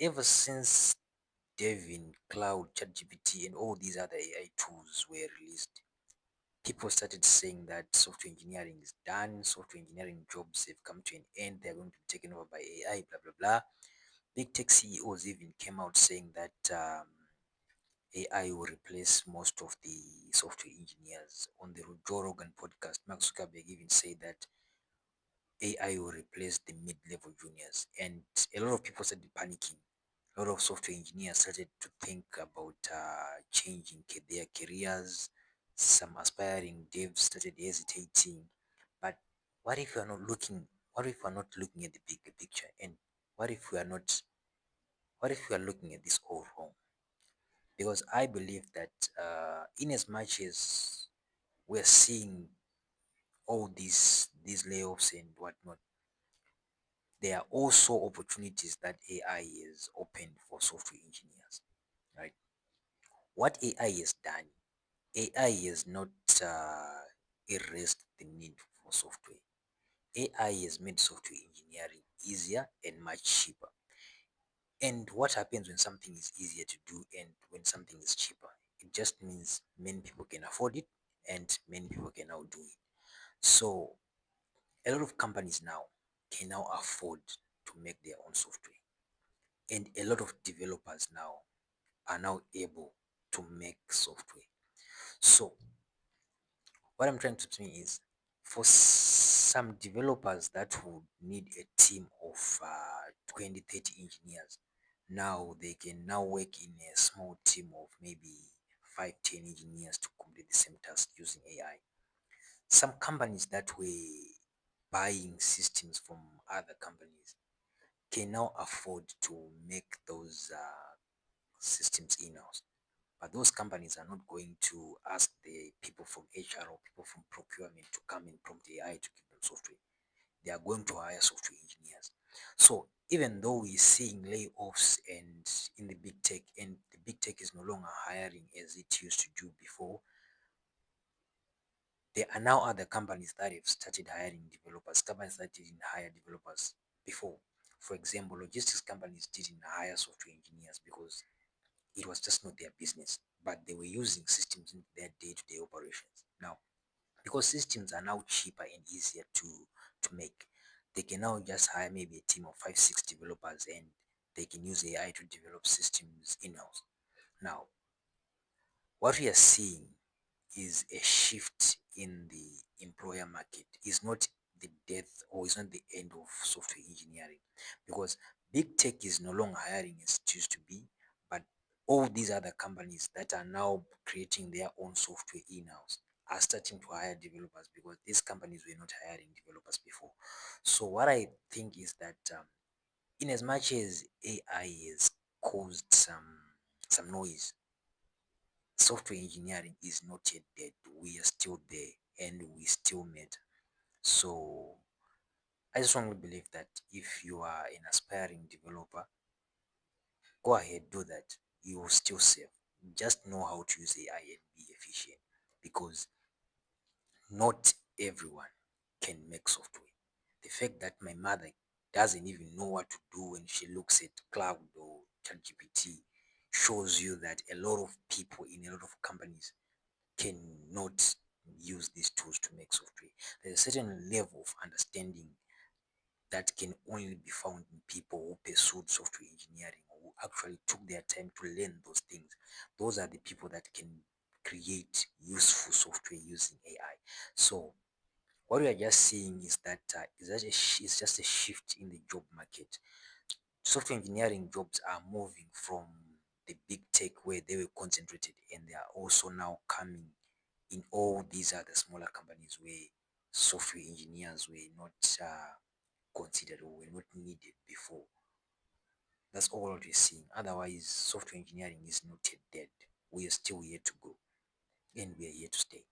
ever since Devin, Cloud, ChatGPT, and all these other AI tools were released, people started saying that software engineering is done, software engineering jobs have come to an end, they're going to be taken over by AI, blah, blah, blah. Big tech CEOs even came out saying that AI will replace most of the software engineers. On the Joe Rogan podcast, Mark Zuckerberg even said that AI will replace the mid-level juniors, and a lot of people started panicking. A lot of software engineers started to think about changing their careers. Some aspiring devs started hesitating. But what if we are not looking? What if we are not looking at the bigger picture? And what if we are not? What if we are looking at this all wrong? Because I believe that in as much as we're seeing all these layoffs and whatnot, there are also opportunities that AI is opened for software engineers, right? What AI has done, AI has not erased the need for software. AI has made software engineering easier and much cheaper. And what happens when something is easier to do and when something is cheaper? It just means many people can afford it and many people can now do it. So a lot of companies now can now afford to make their own software. And a lot of developers now are now able to make software. So what I'm trying to say is, for some developers that would need a team of 20, 30 engineers, now they can now work in a small team of maybe 5, 10 engineers to complete the same task using AI. Some companies that were buying systems from other companies can now afford to make those systems in-house. But those companies are not going to ask the people from HR or people from procurement to come and prompt AI to give them software. They are going to hire software engineers. So even though we're seeing layoffs and in the big tech, and the big tech is no longer hiring as it used to do before, there are now other companies that have started hiring developers, companies that didn't hire developers before. For example, logistics companies didn't hire software engineers because it was just not their business, but they were using systems in their day-to-day operations. Now, because systems are now cheaper and easier to make, they can now just hire maybe a team of 5, 6 developers and they can use AI to develop systems in-house. Now, what we are seeing is a shift in the employer market. Is not the death or is not the end of software engineering, because big tech is no longer hiring as it used to be, but all these other companies that are now creating their own software in-house are starting to hire developers because these companies were not hiring developers before. So what I think is that in as much as AI has caused some noise, software engineering is not yet dead. We are still there and we still matter. So I strongly believe that if you are an aspiring developer, go ahead, do that. You will still save. Just know how to use AI and be efficient, because not everyone can make software. The fact that my mother doesn't even know what to do when she looks at cloud or ChatGPT shows you that a lot of people in a lot of companies cannot use these tools to make software. There's a certain level of understanding that can only be found in people who pursued software engineering, or who actually took their time to learn those things. Those are the people that can create useful software using AI. So what we are just seeing is that it's just a shift in the job market. Software engineering jobs are moving from the big tech where they were concentrated, and they are also now coming in all these other smaller companies where software engineers were not considered or were not needed before. That's all what we're seeing. Otherwise, software engineering is not yet dead. We are still here to go, and we are here to stay.